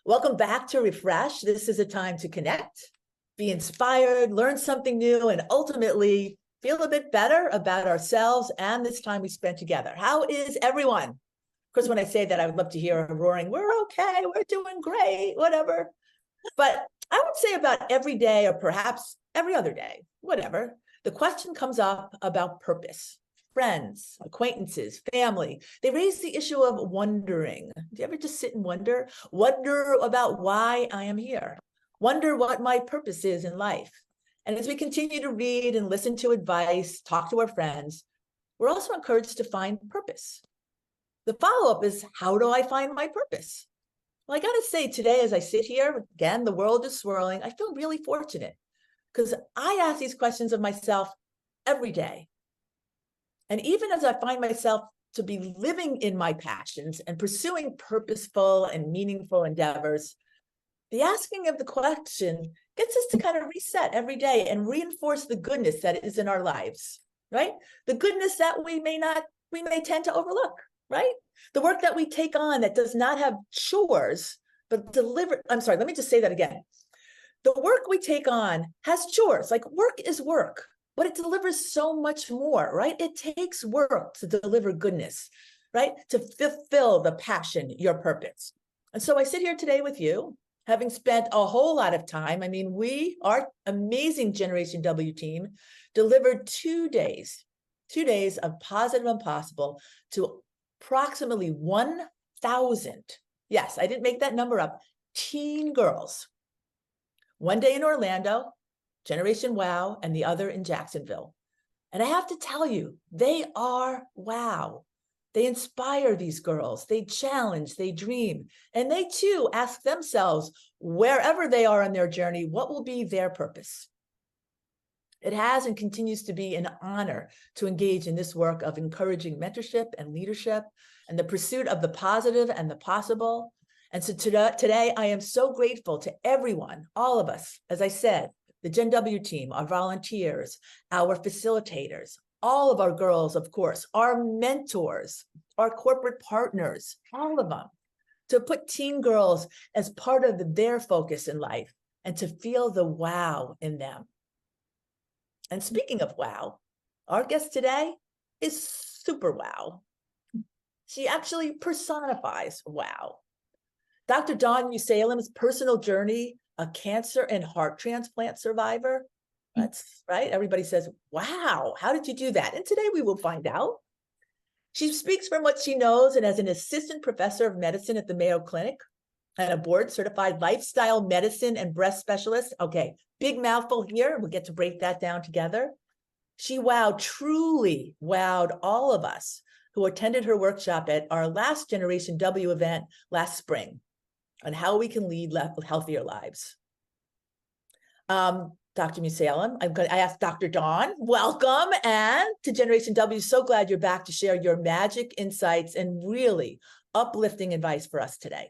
Welcome back to Refresh. This is a time to connect, be inspired, learn something new, and ultimately feel a bit better about ourselves and this time we spent together. How is everyone? Of course, when I say that, I would love to hear a roaring, we're okay, we're doing great, whatever. But I would say about every day, or perhaps every other day, whatever, the question comes up about purpose. Friends, acquaintances, family, they raise the issue of wondering. Do you ever just sit and wonder? Wonder about why I am here. Wonder what my purpose is in life. And as we continue to read and listen to advice, talk to our friends, we're also encouraged to find purpose. The follow-up is, how do I find my purpose? Well, I got to say today, as I sit here, again, the world is swirling. I feel really fortunate because I ask these questions of myself every day. And even as I find myself to be living in my passions and pursuing purposeful and meaningful endeavors, the asking of the question gets us to kind of reset every day and reinforce the goodness that is in our lives, right? The goodness that we may tend to overlook, right? The work that we take on that does not have chores, but let me just say that again. The work we take on has chores, like work is work. But it delivers so much more, right? It takes work to deliver goodness, right? To fulfill the passion, your purpose. And so I sit here today with you, having spent a whole lot of time. I mean, our amazing Generation W team, delivered 2 days of Positive Impossible to approximately 1,000. Yes, I didn't make that number up. Teen girls. 1 day in Orlando, Generation Wow, and the other in Jacksonville. And I have to tell you, they are wow. They inspire these girls, they challenge, they dream, and they too ask themselves, wherever they are on their journey, what will be their purpose? It has and continues to be an honor to engage in this work of encouraging mentorship and leadership and the pursuit of the positive and the possible. And so today, I am so grateful to everyone, all of us, as I said, the Gen W team, our volunteers, our facilitators, all of our girls, of course, our mentors, our corporate partners, all of them, to put teen girls as part of their focus in life and to feel the wow in them. And speaking of wow, our guest today is super wow. She actually personifies wow. Dr. Dawn Mussallem's personal journey, a cancer and heart transplant survivor. That's right. Everybody says, wow, how did you do that? And today we will find out. She speaks from what she knows and as an assistant professor of medicine at the Mayo Clinic and a board certified lifestyle medicine and breast specialist. Okay, big mouthful here. We'll get to break that down together. She truly wowed all of us who attended her workshop at our last Generation W event last spring on how we can lead healthier lives. Dr. Mussallem, I asked Dr. Dawn, welcome, and to Generation W, so glad you're back to share your magic insights and really uplifting advice for us today.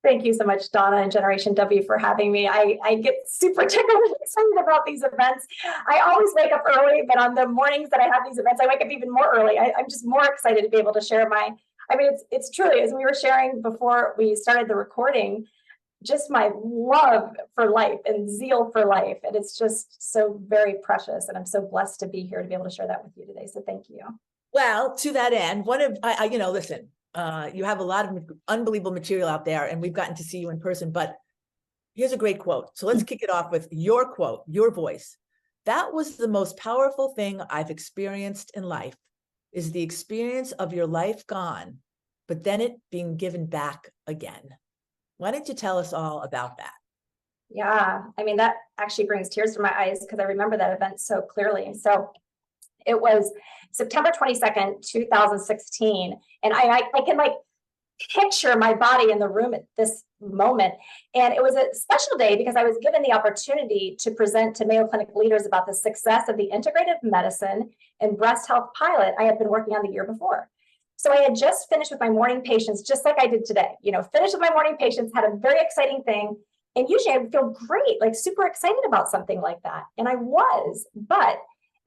Thank you so much, Donna and Generation W, for having me. I get super tickled and excited about these events. I always wake up early, but on the mornings that I have these events, I wake up even more early. I'm just more excited to be able to share it's truly, as we were sharing before we started the recording, just my love for life and zeal for life. And it's just so very precious. And I'm so blessed to be here to be able to share that with you today. So thank you. Well, to that end, listen, you have a lot of unbelievable material out there and we've gotten to see you in person, but here's a great quote. So let's kick it off with your quote, your voice. That was the most powerful thing I've experienced in life, is the experience of your life gone, but then it being given back again. Why don't you tell us all about that? Yeah, that actually brings tears to my eyes because I remember that event so clearly. So it was September 22nd, 2016. And I can picture my body in the room at this moment. And it was a special day because I was given the opportunity to present to Mayo Clinic leaders about the success of the integrative medicine and breast health pilot I had been working on the year before. So I had just finished with my morning patients, just like I did today, finished with my morning patients, had a very exciting thing. And usually I would feel great, super excited about something like that. And I was, but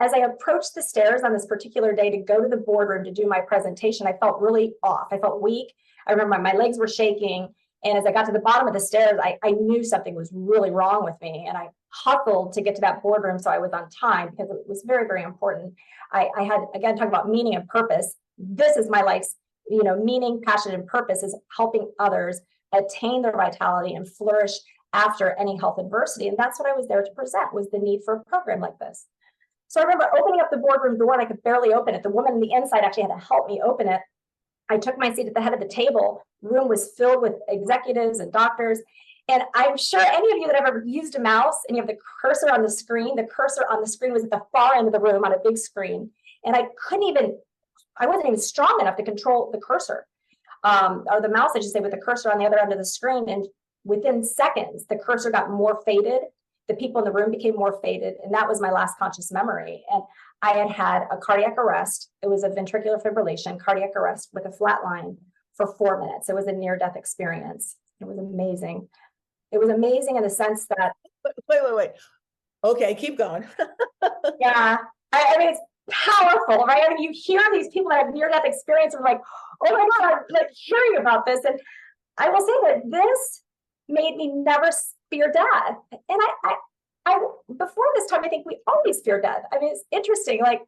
as I approached the stairs on this particular day to go to the boardroom to do my presentation, I felt really off. I felt weak. I remember my legs were shaking. And as I got to the bottom of the stairs, I knew something was really wrong with me. And I hustled to get to that boardroom so I was on time, because it was very, very important. I had, again, talking about meaning and purpose. This is my life's, meaning, passion, and purpose is helping others attain their vitality and flourish after any health adversity. And that's what I was there to present, was the need for a program like this. So I remember opening up the boardroom door and I could barely open it. The woman on the inside actually had to help me open it. I took my seat at the head of the table. Room was filled with executives and doctors. And I'm sure any of you that have ever used a mouse and you have the cursor on the screen was at the far end of the room on a big screen. And I wasn't even strong enough to control the cursor, or the mouse, I should say, with the cursor on the other end of the screen. And within seconds, the cursor got more faded. The people in the room became more faded. And that was my last conscious memory. And I had a cardiac arrest. It was a ventricular fibrillation, cardiac arrest with a flat line for 4 minutes. It was a near-death experience. It was amazing. It was amazing in the sense that... Wait. Okay, keep going. Yeah. I mean, it's powerful, right? I mean, you hear these people that have near-death experience and like, oh my God, I'm like hearing about this. And I will say that this made me never fear death. And I before this time, I think we always fear death. I mean, it's interesting. Like,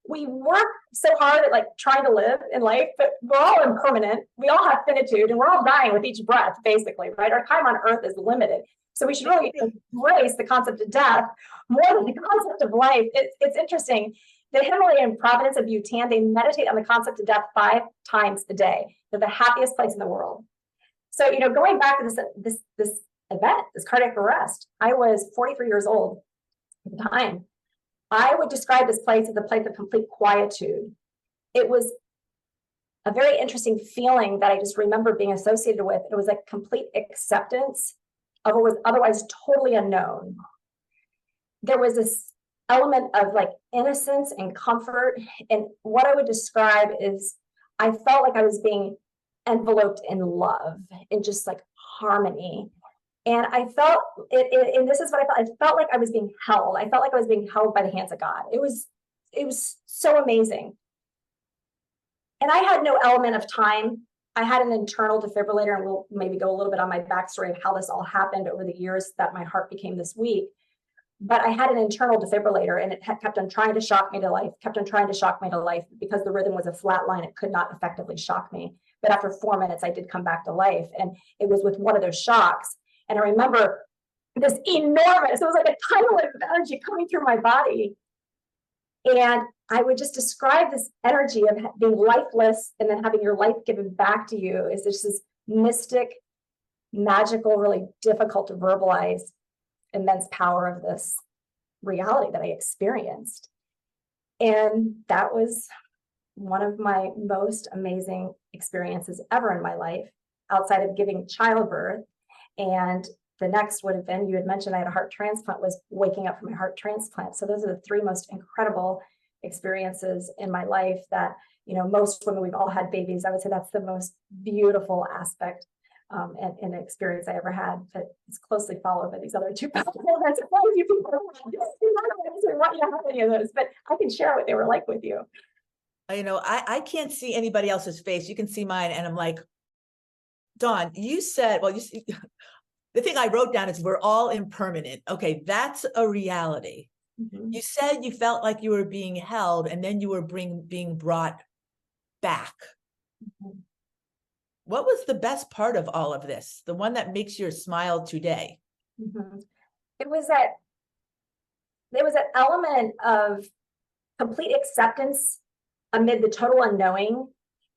we work so hard at like trying to live in life, but we're all impermanent. We all have finitude and we're all dying with each breath, basically, right? Our time on earth is limited. So we should really embrace the concept of death more than the concept of life. It's interesting. The Himalayan province of Bhutan, they meditate on the concept of death 5 times a day. They're the happiest place in the world. So, going back to this event, this cardiac arrest, I was 43 years old at the time. I would describe this place as a place of complete quietude. It was a very interesting feeling that I just remember being associated with. It was like complete acceptance of what was otherwise totally unknown. There was this element of like innocence and comfort. And what I would describe is I felt like I was being enveloped in love, in just like harmony. And I felt and this is what I felt like I was being held. I felt like I was being held by the hands of God. It was so amazing. And I had no element of time. I had an internal defibrillator, and we'll maybe go a little bit on my backstory of how this all happened over the years that my heart became this weak. But I had an internal defibrillator, and it kept on trying to shock me to life, because the rhythm was a flat line. It could not effectively shock me. But after 4 minutes, I did come back to life. And it was with one of those shocks. And I remember this enormous, it was like a tidal wave of energy coming through my body. And I would just describe this energy of being lifeless and then having your life given back to you as this mystic, magical, really difficult to verbalize immense power of this reality that I experienced. And that was one of my most amazing experiences ever in my life, outside of giving childbirth. And the next would have been, you had mentioned I had a heart transplant, was waking up from my heart transplant. So those are the 3 most incredible experiences in my life that, most women, we've all had babies. I would say that's the most beautiful aspect and experience I ever had. But it's closely followed by these other 2 powerful events. Quite a few people want you to have any of those, but I can share what they were like with you. I can't see anybody else's face. You can see mine. And I'm like, Dawn, you said, the thing I wrote down is we're all impermanent. Okay, that's a reality. Mm-hmm. You said you felt like you were being held, and then you were being brought back. Mm-hmm. What was the best part of all of this? The one that makes you smile today? Mm-hmm. It was that element of complete acceptance amid the total unknowing.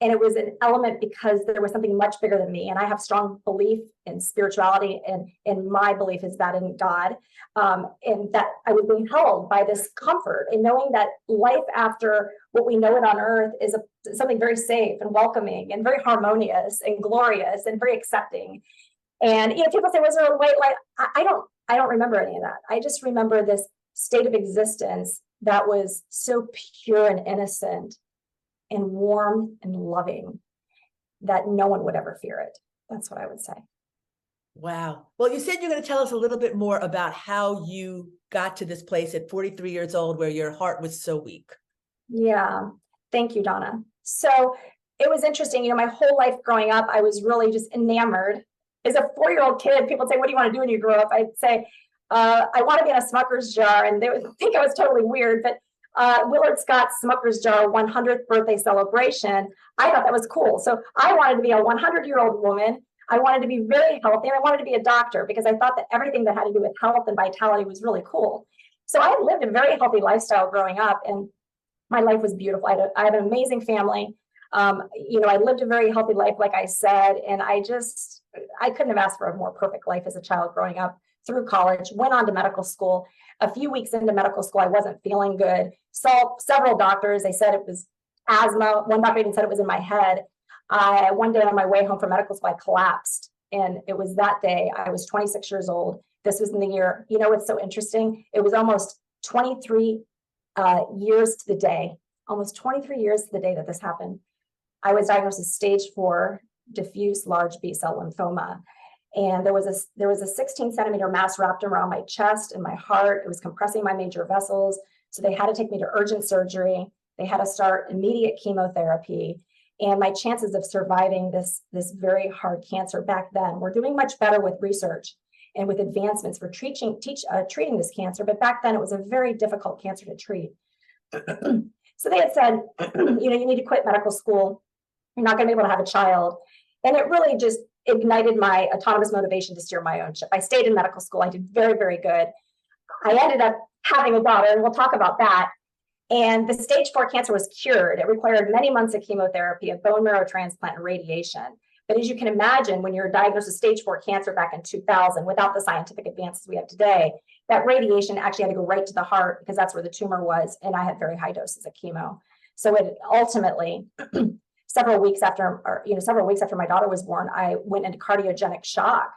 And it was an element because there was something much bigger than me. And I have strong belief in spirituality, and my belief is that in God, and that I was being held by this comfort and knowing that life after what we know it on earth is something very safe and welcoming and very harmonious and glorious and very accepting. And people say, was there a white light? I don't remember any of that. I just remember this state of existence that was so pure and innocent and warm and loving that no one would ever fear it. That's what I would say. Wow. Well, you said you're going to tell us a little bit more about how you got to this place at 43 years old where your heart was so weak. Yeah. Thank you, Donna. So it was interesting. My whole life growing up, I was really just enamored as a 4-year-old kid, people say, what do you want to do when you grow up? I'd say, I want to be in a Smucker's jar. And they would think I was totally weird, but Willard Scott's Smucker's jar 100th birthday celebration, I thought that was cool. So I wanted to be a 100-year-old woman. I wanted to be very healthy, and I wanted to be a doctor because I thought that everything that had to do with health and vitality was really cool. So I lived a very healthy lifestyle growing up, and my life was beautiful. I had an amazing family. I lived a very healthy life, like I said, and I couldn't have asked for a more perfect life as a child growing up. Through college, went on to medical school. A few weeks into medical school, I wasn't feeling good. Saw several doctors. They said it was asthma. One doctor even said it was in my head. One day on my way home from medical school, I collapsed. And it was that day. I was 26 years old. This was in the year, what's so interesting? It was almost 23 years to the day, almost 23 years to the day that this happened. I was diagnosed with stage 4 diffuse large B-cell lymphoma. And there was a 16-centimeter mass wrapped around my chest and my heart. It was compressing my major vessels. So they had to take me to urgent surgery. They had to start immediate chemotherapy. And my chances of surviving this very hard cancer back then were doing much better with research and with advancements for treating this cancer. But back then, it was a very difficult cancer to treat. So they had said, you need to quit medical school. You're not going to be able to have a child. And it really just ignited my autonomous motivation to steer my own ship. I stayed in medical school. I did very, very good. I ended up having a daughter, and we'll talk about that. And the stage 4 cancer was cured. It required many months of chemotherapy, a bone marrow transplant, and radiation. But as you can imagine, when you're diagnosed with stage 4 cancer back in 2000, without the scientific advances we have today, that radiation actually had to go right to the heart because that's where the tumor was. And I had very high doses of chemo. So it ultimately, several weeks after my daughter was born, I went into cardiogenic shock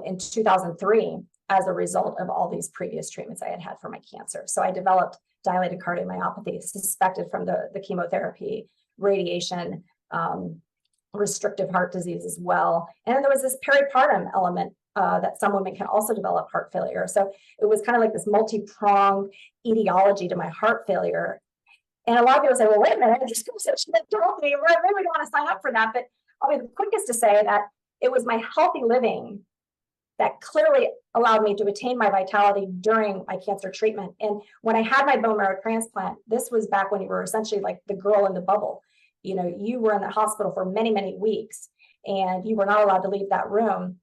in 2003 as a result of all these previous treatments I had had for my cancer. So I developed dilated cardiomyopathy suspected from the chemotherapy, radiation, restrictive heart disease as well. And then there was this peripartum element that some women can also develop heart failure. So it was kind of like this multi-pronged etiology to my heart failure. And a lot of people say, well, wait a minute, this person told me, I really don't want to sign up for that. But I'll be the quickest to say that it was my healthy living that clearly allowed me to attain my vitality during my cancer treatment. And when I had my bone marrow transplant, this was back when you were essentially like the girl in the bubble. You were in the hospital for many, many weeks, and you were not allowed to leave that room.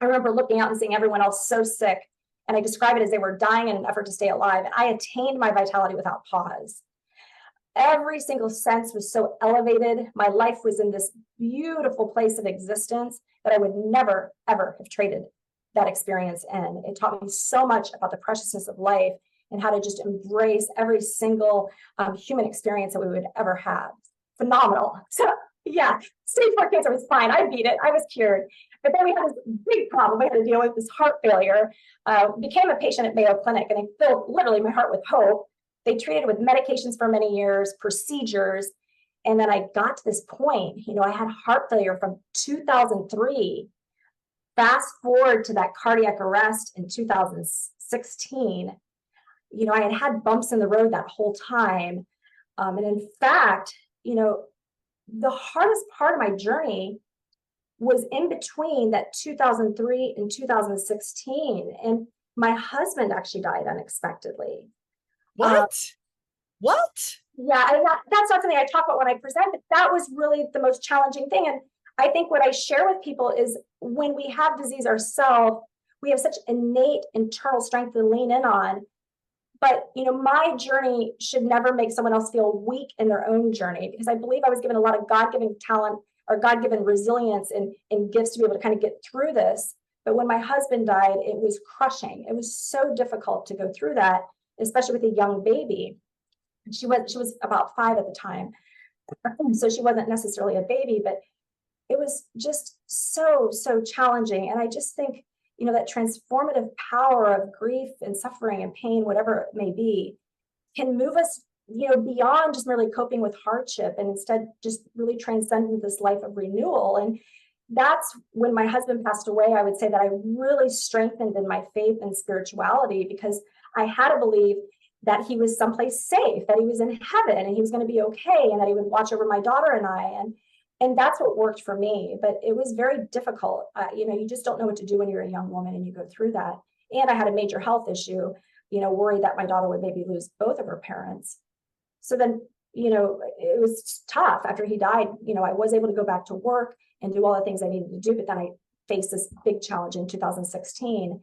I remember looking out and seeing everyone else so sick, and I describe it as they were dying in an effort to stay alive. And I attained my vitality without pause. Every single sense was so elevated. My life was in this beautiful place of existence that I would never, ever have traded that experience in. It taught me so much about the preciousness of life and how to just embrace every single human experience that we would ever have. Phenomenal. So yeah, stage 4 cancer was fine. I beat it. I was cured. But then we had this big problem. We had to deal with this heart failure. Became a patient at Mayo Clinic, and they filled literally my heart with hope. They treated with medications for many years, procedures. And then I got to this point, I had heart failure from 2003. Fast forward to that cardiac arrest in 2016. I had bumps in the road that whole time. And in fact, the hardest part of my journey was in between that 2003 and 2016. And my husband actually died unexpectedly. What? Yeah, and that's not something I talk about when I present, but that was really the most challenging thing. And I think what I share with people is when we have disease ourselves, we have such innate internal strength to lean in on. But, my journey should never make someone else feel weak in their own journey, because I believe I was given a lot of God-given talent or God-given resilience and gifts to be able to kind of get through this. But when my husband died, it was crushing. It was so difficult to go through that, especially with a young baby. She was about 5 at the time. So she wasn't necessarily a baby, but it was just so challenging. And I just think, that transformative power of grief and suffering and pain, whatever it may be, can move us, beyond just merely coping with hardship, and instead just really transcend into this life of renewal. And that's when my husband passed away. I would say that I really strengthened in my faith and spirituality, because I had to believe that he was someplace safe, that he was in heaven and he was going to be okay, and that he would watch over my daughter and I. And that's what worked for me, but it was very difficult. You just don't know what to do when you're a young woman and you go through that. And I had a major health issue, worried that my daughter would maybe lose both of her parents. So then, it was tough after he died. I was able to go back to work and do all the things I needed to do, but then I faced this big challenge in 2016.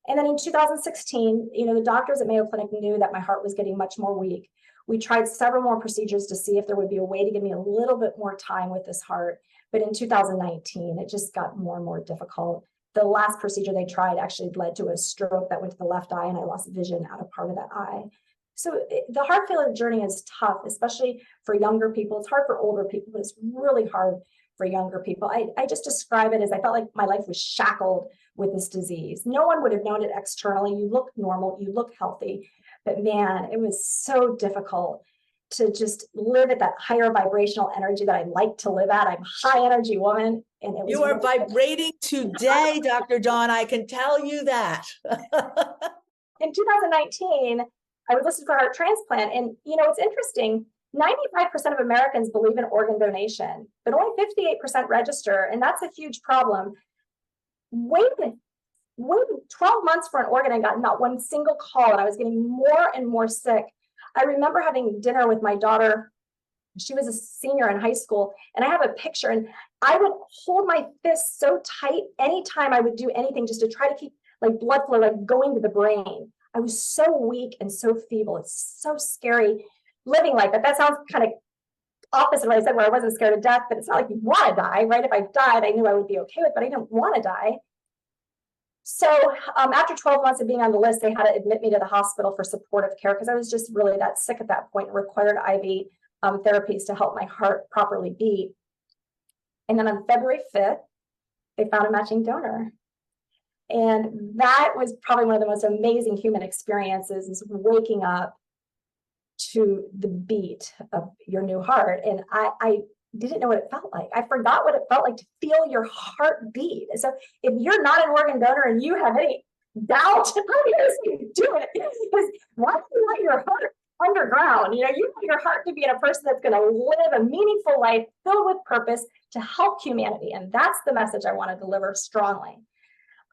And then in 2016, the doctors at Mayo Clinic knew that my heart was getting much more weak. We tried several more procedures to see if there would be a way to give me a little bit more time with this heart. But in 2019, it just got more and more difficult. The last procedure they tried actually led to a stroke that went to the left eye, and I lost vision out of part of that eye. So the heart failure journey is tough, especially for younger people. It's hard for older people, but it's really hard for younger people. I just describe it as I felt like my life was shackled with this disease. No one would have known it externally. You look normal, you look healthy, but man, it was so difficult to just live at that higher vibrational energy that I like to live at. I'm a high energy woman. And it was you are vibrating today, Dr. Dawn. I can tell you that. In 2019, I was listed for heart transplant. And, it's interesting. 95% of Americans believe in organ donation, but only 58% register. And that's a huge problem. Waited 12 months for an organ and got not one single call, and I was getting more and more sick. I remember having dinner with my daughter. She was a senior in high school, and I have a picture, and I would hold my fist so tight anytime I would do anything just to try to keep blood flow going to the brain. I was so weak and so feeble. It's so scary living like that. That sounds kind of opposite of what I said, where I wasn't scared of death, but it's not like you want to die, right? If I died, I knew I would be okay with, but I didn't want to die. So after 12 months of being on the list, they had to admit me to the hospital for supportive care because I was just really that sick at that point and required IV therapies to help my heart properly beat. And then on February 5th, they found a matching donor. And that was probably one of the most amazing human experiences, is waking up to the beat of your new heart. And I didn't know what it felt like. I forgot what it felt like to feel your heart beat. So if you're not an organ donor and you have any doubt, you do it. Because why do you want your heart underground? You want your heart to be in a person that's going to live a meaningful life filled with purpose to help humanity. And that's the message I want to deliver strongly.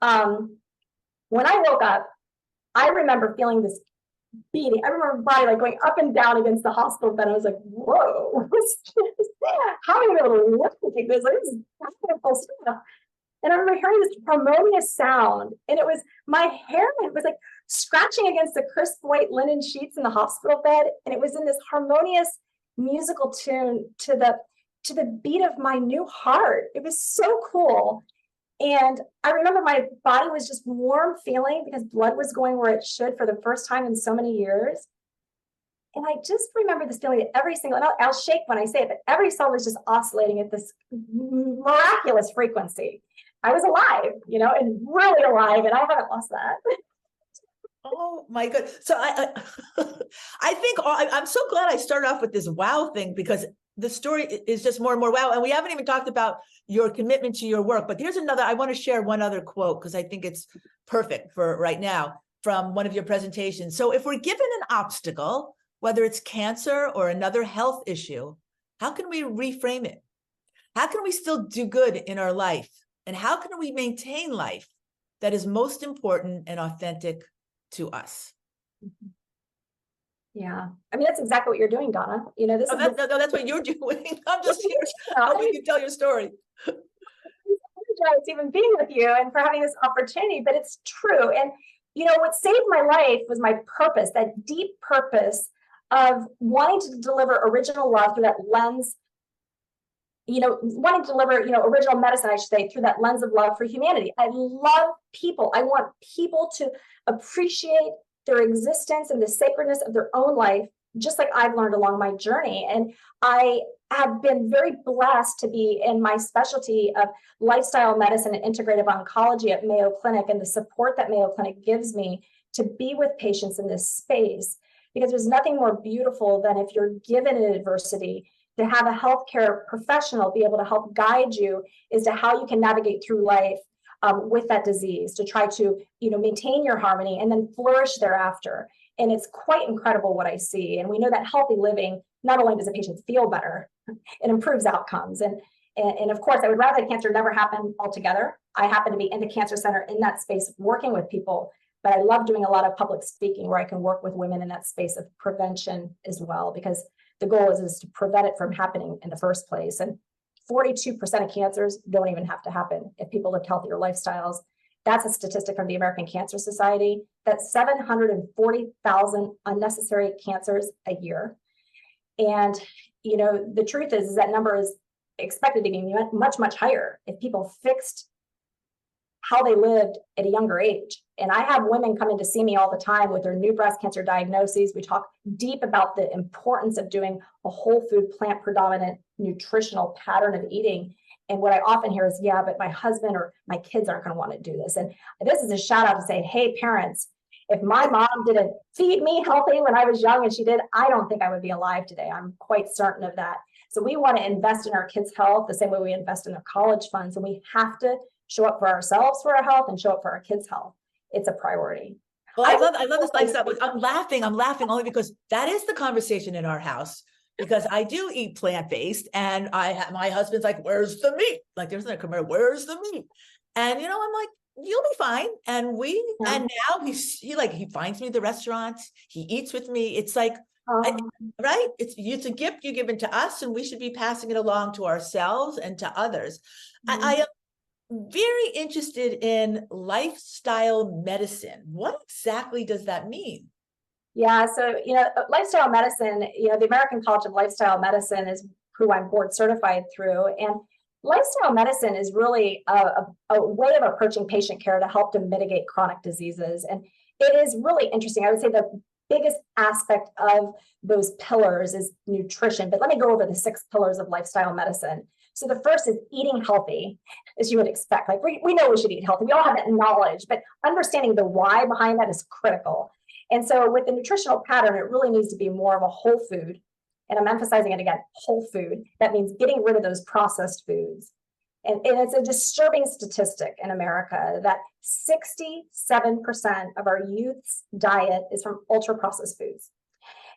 When I woke up, I remember feeling this beating. I remember my body going up and down against the hospital bed. I was like, whoa, how am I able to look like this? This is powerful stuff. And I remember hearing this harmonious sound, and it was my hair. It was like scratching against the crisp white linen sheets in the hospital bed, and it was in this harmonious musical tune to the beat of my new heart. It was so cool. And I remember my body was just warm feeling because blood was going where it should for the first time in so many years. And I just remember this feeling that every single, and I'll shake when I say it, but every cell was just oscillating at this miraculous frequency. I was alive, and really alive, and I haven't lost that. Oh my God. So I think I'm so glad I started off with this wow thing, because the story is just more and more wow. And we haven't even talked about your commitment to your work, but here's another, I want to share one other quote because I think it's perfect for right now from one of your presentations. So if we're given an obstacle, whether it's cancer or another health issue, how can we reframe it? How can we still do good in our life? And how can we maintain life that is most important and authentic to us? Yeah. I mean, that's exactly what you're doing, Donna. That's what you're doing. I'm just here helping you tell your story. It's even being with you and for having this opportunity, but it's true. And, what saved my life was my purpose, that deep purpose of wanting to deliver original love through that lens, wanting to deliver, original medicine, I should say, through that lens of love for humanity. I love people. I want people to appreciate their existence and the sacredness of their own life, just like I've learned along my journey. And I have been very blessed to be in my specialty of lifestyle medicine and integrative oncology at Mayo Clinic, and the support that Mayo Clinic gives me to be with patients in this space. Because there's nothing more beautiful than if you're given an adversity, to have a healthcare professional be able to help guide you as to how you can navigate through life with that disease, to try to, maintain your harmony and then flourish thereafter. And it's quite incredible what I see. And we know that healthy living, not only does a patient feel better, it improves outcomes. And And of course, I would rather cancer never happen altogether. I happen to be in the cancer center in that space working with people, but I love doing a lot of public speaking where I can work with women in that space of prevention as well, because the goal is to prevent it from happening in the first place. And 42% of cancers don't even have to happen if people live healthier lifestyles. That's a statistic from the American Cancer Society. That's 740,000 unnecessary cancers a year. And, you know, the truth is that number is expected to be much, much higher if people fixed how they lived at a younger age. And I have women come in to see me all the time with their new breast cancer diagnoses. We talk deep about the importance of doing a whole food, plant predominant nutritional pattern of eating. And what I often hear is, yeah, but my husband or my kids aren't going to want to do this. And this is a shout out to say, hey, parents, if my mom didn't feed me healthy when I was young and she did, I don't think I would be alive today. I'm quite certain of that. So we want to invest in our kids' health the same way we invest in their college funds. And we have to show up for ourselves for our health and show up for our kids' health. It's a priority. Well, I love this lifestyle. I'm laughing only because that is the conversation in our house. Because I do eat plant-based, and my husband's like, "Where's the meat?" Like, there's no commercial. Where's the meat? And you know, I'm like, "You'll be fine." And and now he finds me at the restaurants. He eats with me. It's like, right? It's a gift you're given to us, and we should be passing it along to ourselves and to others. I am very interested in lifestyle medicine. What exactly does that mean? Yeah, so, you know, lifestyle medicine, you know, the American College of Lifestyle Medicine is who I'm board certified through. And lifestyle medicine is really a way of approaching patient care to help to mitigate chronic diseases. And it is really interesting. I would say the biggest aspect of those pillars is nutrition. But let me go over the 6 pillars of lifestyle medicine. So the first is eating healthy, as you would expect. Like we know we should eat healthy. We all have that knowledge, but understanding the why behind that is critical. And so with the nutritional pattern, it really needs to be more of a whole food. And I'm emphasizing it again, whole food. That means getting rid of those processed foods. And it's a disturbing statistic in America that 67% of our youth's diet is from ultra-processed foods.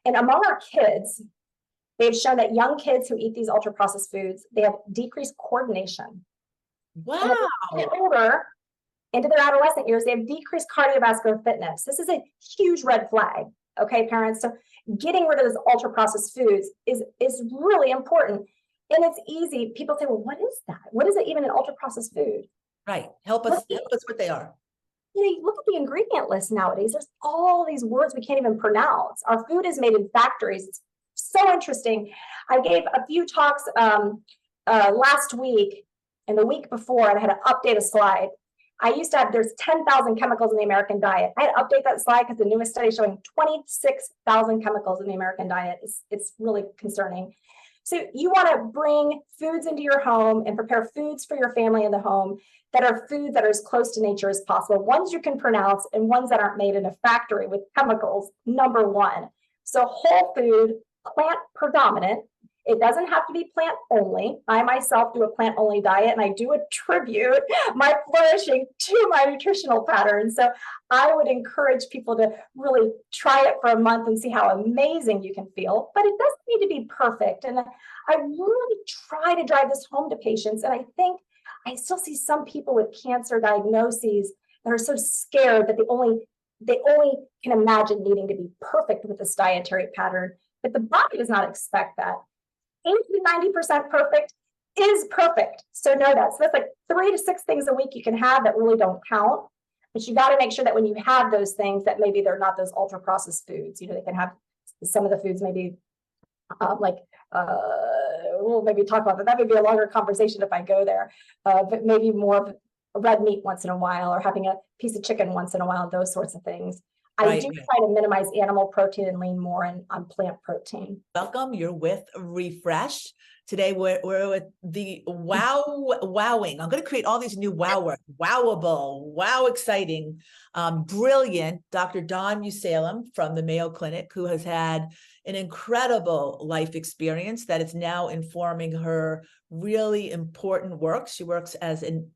And among our kids, they've shown that young kids who eat these ultra-processed foods, they have decreased coordination. Wow. And as they get older, into their adolescent years, they have decreased cardiovascular fitness. This is a huge red flag, okay, parents? So getting rid of those ultra-processed foods is really important. And it's easy. People say, well, what is that? What is it even an ultra-processed food? Right. Help us what they are. You know, you look at the ingredient list nowadays, there's all these words we can't even pronounce. Our food is made in factories. It's so interesting. I gave a few talks last week and the week before, and I had to update a slide. I used to have, there's 10,000 chemicals in the American diet. I had to update that slide because the newest study is showing 26,000 chemicals in the American diet. It's really concerning. So you want to bring foods into your home and prepare foods for your family in the home that are foods that are as close to nature as possible, ones you can pronounce and ones that aren't made in a factory with chemicals, number one. So whole food, plant predominant. It doesn't have to be plant only. I myself do a plant only diet, and I do attribute my flourishing to my nutritional pattern. So I would encourage people to really try it for a month and see how amazing you can feel. But it doesn't need to be perfect. And I really try to drive this home to patients. And I think I still see some people with cancer diagnoses that are so scared that they only can imagine needing to be perfect with this dietary pattern. But the body does not expect that. 80 to 90% perfect is perfect. So know that. So that's like 3 to 6 things a week you can have that really don't count. But you got to make sure that when you have those things, that maybe they're not those ultra processed foods. You know, they can have some of the foods maybe we'll maybe talk about that. That may be a longer conversation if I go there. But maybe more of red meat once in a while, or having a piece of chicken once in a while, those sorts of things. I do try to minimize animal protein and lean more on plant protein. Welcome. You're with Refresh. Today we're with the wowing. I'm going to create all these new wow words. Wowable, wow exciting, brilliant Dr. Dawn Mussallem from the Mayo Clinic, who has had an incredible life experience that is now informing her really important work. She works as in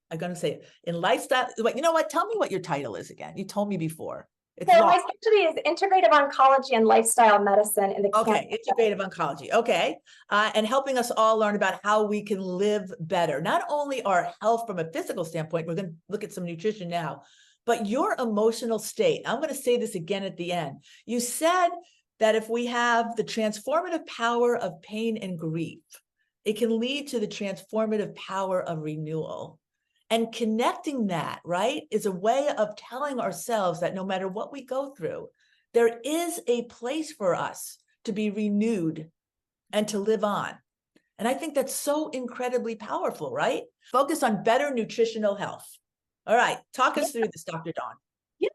lifestyle. You know what? Tell me what your title is again. You told me before. It's So long. my specialty is integrative oncology and lifestyle medicine in the Okay, integrative oncology. Okay. And helping us all learn about how we can live better. Not only our health from a physical standpoint, we're going to look at some nutrition now, but your emotional state. I'm going to say this again at the end. You said that if we have the transformative power of pain and grief, it can lead to the transformative power of renewal. And connecting that, right, is a way of telling ourselves that no matter what we go through, there is a place for us to be renewed and to live on. And I think that's so incredibly powerful, right? Focus on better nutritional health. All right, talk us through this, Dr. Dawn. Yeah.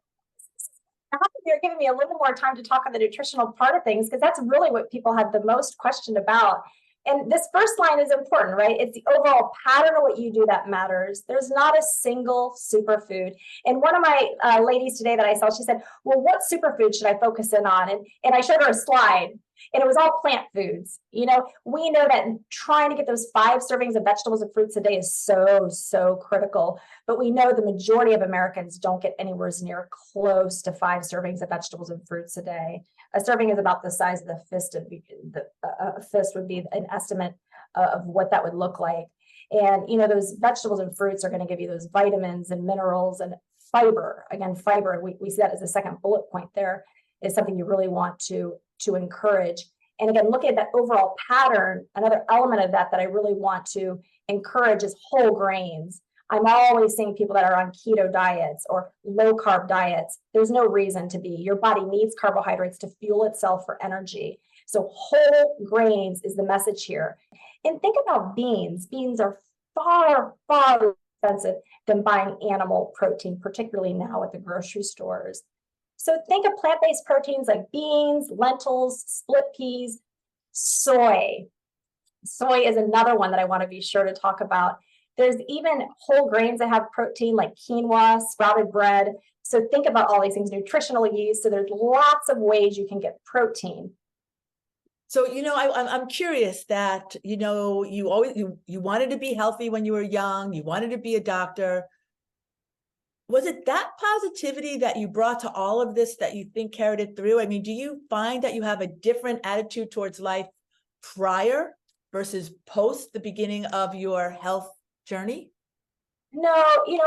You're giving me a little more time to talk on the nutritional part of things, because that's really what people have the most question about. And this first line is important, right? It's the overall pattern of what you do that matters. There's not a single superfood. And one of my ladies today that I saw, she said, well, what superfood should I focus in on? And I showed her a slide, and it was all plant foods. You know, we know that trying to get those 5 servings of vegetables and fruits a day is so critical. But we know the majority of Americans don't get anywhere near close to 5 servings of vegetables and fruits a day. A serving is about the size of the fist. A fist would be an estimate of what that would look like. And, you know, those vegetables and fruits are going to give you those vitamins and minerals and fiber. Again, fiber, we see that as a second bullet point there, is something you really want to encourage. And again, looking at that overall pattern, another element of that I really want to encourage is whole grains. I'm always seeing people that are on keto diets or low carb diets. There's no reason to be. Your body needs carbohydrates to fuel itself for energy. So whole grains is the message here. And think about beans. Beans are far expensive than buying animal protein, particularly now at the grocery stores. So think of plant-based proteins like beans, lentils, split peas, soy. Soy is another one that I want to be sure to talk about. There's even whole grains that have protein like quinoa, sprouted bread. So think about all these things, nutritional yeast. So there's lots of ways you can get protein. So, you know, I'm curious that, you know, you always, you wanted to be healthy when you were young, you wanted to be a doctor. Was it that positivity that you brought to all of this that you think carried it through? I mean, do you find that you have a different attitude towards life prior versus post the beginning of your health journey? No, you know,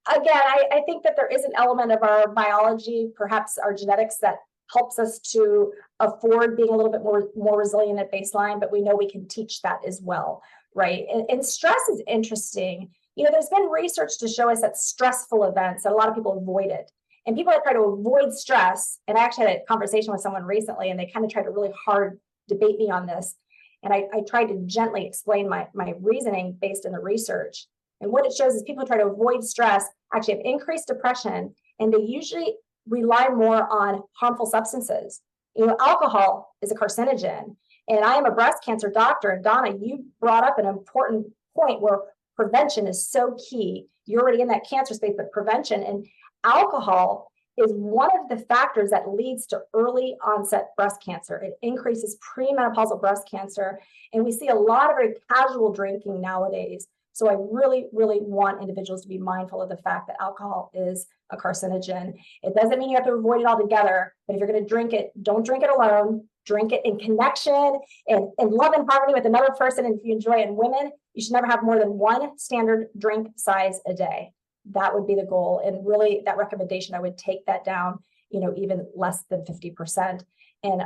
I think that there is an element of our biology, perhaps our genetics, that helps us to afford being a little bit more resilient at baseline, but we know we can teach that as well, right? And stress is interesting. You know, there's been research to show us that stressful events, that a lot of people avoid it. And people that try to avoid stress, and I actually had a conversation with someone recently, and they kind of tried to really hard debate me on this. And I tried to gently explain my reasoning based on the research. And what it shows is people who try to avoid stress actually have increased depression, and they usually rely more on harmful substances. You know, alcohol is a carcinogen. And I am a breast cancer doctor. And Donna, you brought up an important point where prevention is so key. You're already in that cancer space, but prevention, and alcohol is one of the factors that leads to early onset breast cancer. It increases premenopausal breast cancer. And we see a lot of very casual drinking nowadays. So I really want individuals to be mindful of the fact that alcohol is a carcinogen. It doesn't mean you have to avoid it altogether, but if you're going to drink it, don't drink it alone. Drink it in connection and love and harmony with another person. And if you enjoy it, in women, you should never have more than 1 standard drink size a day. That would be the goal. And really, that recommendation, I would take that down, you know, even less than 50%. And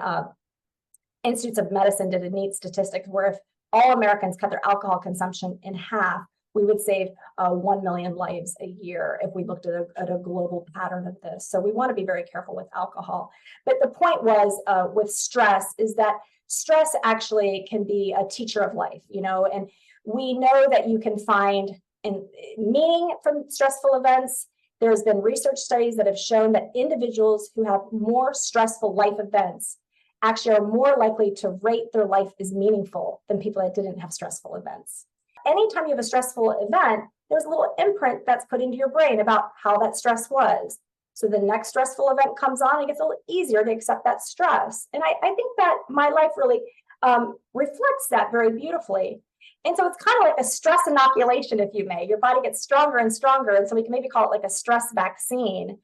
Institutes of Medicine did a neat statistic where if all Americans cut their alcohol consumption in half, we would save 1 million lives a year if we looked at a global pattern of this. So we want to be very careful with alcohol. But the point was with stress is that stress actually can be a teacher of life, you know, and we know that you can find meaning from stressful events. There's been research studies that have shown that individuals who have more stressful life events actually are more likely to rate their life as meaningful than people that didn't have stressful events. Anytime you have a stressful event, there's a little imprint that's put into your brain about how that stress was. So the next stressful event comes on, it gets a little easier to accept that stress. And I think that my life really reflects that very beautifully. And so it's kind of like a stress inoculation, if you may. Your body gets stronger and stronger. And so we can maybe call it like a stress vaccine.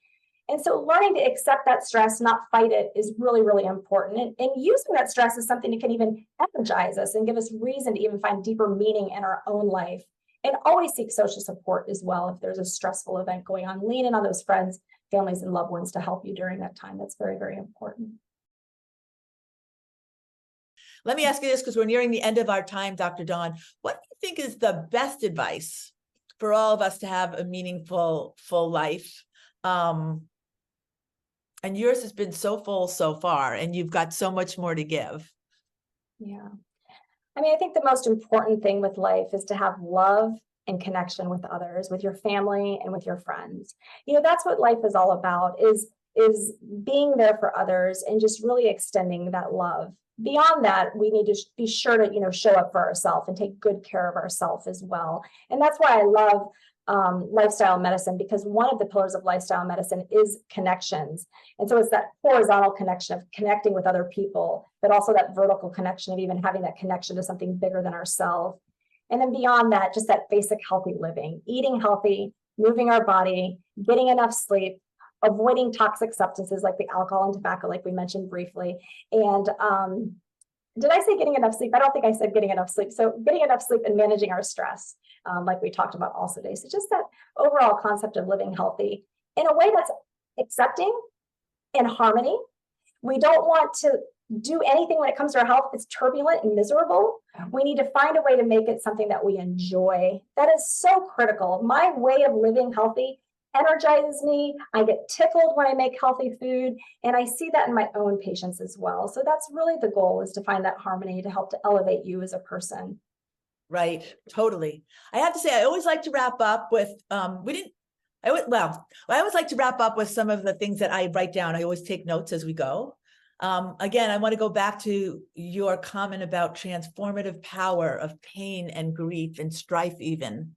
And so learning to accept that stress, not fight it, is really, really important. And using that stress is something that can even energize us and give us reason to even find deeper meaning in our own life. And always seek social support as well. If there's a stressful event going on, lean in on those friends, families, and loved ones to help you during that time. That's very, very important. Let me ask you this, because we're nearing the end of our time, Dr. Dawn. What do you think is the best advice for all of us to have a meaningful, full life? And yours has been so full so far, and you've got so much more to give. Yeah. I mean, I think the most important thing with life is to have love and connection with others, with your family and with your friends. You know, that's what life is all about, is being there for others and just really extending that love. Beyond that, we need to be sure to, you know, show up for ourselves and take good care of ourselves as well. And that's why I love lifestyle medicine, because one of the pillars of lifestyle medicine is connections. And so it's that horizontal connection of connecting with other people, but also that vertical connection of even having that connection to something bigger than ourselves. And then beyond that, just that basic healthy living, eating healthy, moving our body, getting enough sleep, avoiding toxic substances like the alcohol and tobacco, like we mentioned briefly. And did I say getting enough sleep? I don't think I said getting enough sleep. So getting enough sleep and managing our stress, like we talked about also today. So just that overall concept of living healthy in a way that's accepting and harmony. We don't want to do anything when it comes to our health that's turbulent and miserable. We need to find a way to make it something that we enjoy. That is so critical. My way of living healthy energizes me. I get tickled when I make healthy food, and I see that in my own patients as well. So that's really the goal, is to find that harmony to help to elevate you as a person. Right, totally. I have to say, I always like to wrap up with I always like to wrap up with some of the things that I write down. I always take notes as we go. Again, I want to go back to your comment about transformative power of pain and grief and strife, even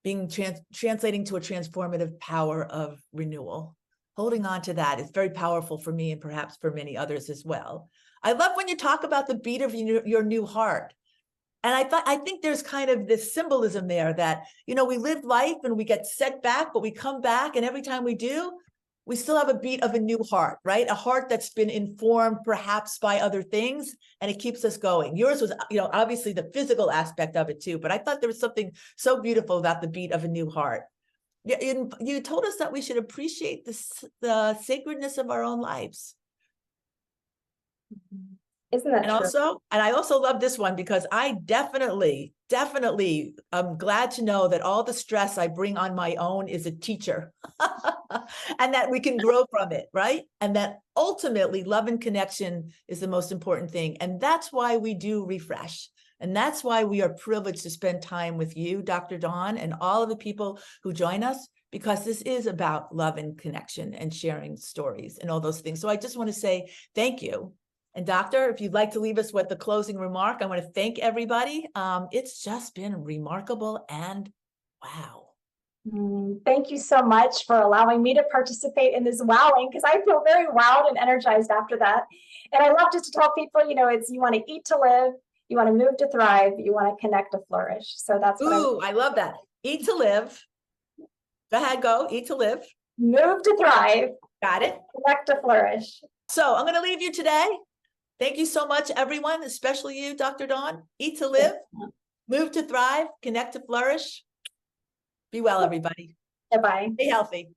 being translating to a transformative power of renewal. Holding on to that is very powerful for me, and perhaps for many others as well. I love when you talk about the beat of your new heart. And I think there's kind of this symbolism there that, you know, we live life and we get set back, but we come back, and every time we do, we still have a beat of a new heart, right? A heart that's been informed perhaps by other things, and it keeps us going. Yours was, you know, obviously the physical aspect of it too, but I thought there was something so beautiful about the beat of a new heart. You told us that we should appreciate the sacredness of our own lives. Isn't that true? And I also love this one, because I definitely am glad to know that all the stress I bring on my own is a teacher and that we can grow from it, right? And that ultimately love and connection is the most important thing. And that's why we do Refresh. And that's why we are privileged to spend time with you, Dr. Dawn, and all of the people who join us, because this is about love and connection and sharing stories and all those things. So I just want to say thank you. And Doctor, if you'd like to leave us with the closing remark, I want to thank everybody. It's just been remarkable, and wow. Thank you so much for allowing me to participate in this wowing, because I feel very wowed and energized after that. And I love just to tell people, you know, you want to eat to live, you want to move to thrive, you want to connect to flourish. So that's what I love that. Eat to live. Go ahead, go. Eat to live. Move to thrive. Got it. Connect to flourish. So I'm going to leave you today. Thank you so much, everyone, especially you, Dr. Dawn. Eat to live, move to thrive, connect to flourish. Be well, everybody. Bye-bye. Stay healthy.